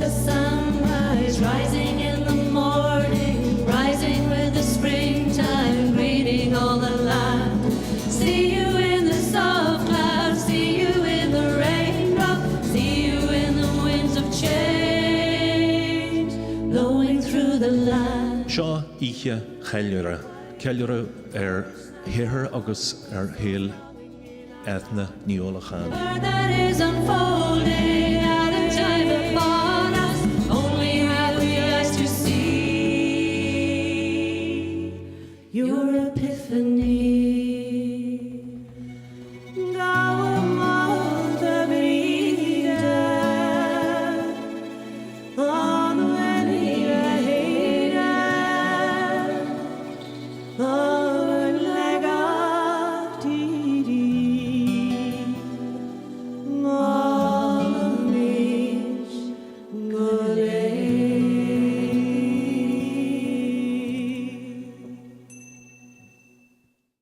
the sunrise, rising in the morning, rising with the springtime, greeting all the land. See you in the soft clouds, see you in the raindrop, see you in the winds of change, blowing through the land. Seo ihe cheiliúra. Ceiliúra hither agus héal eithne níolachan. That is unfolding.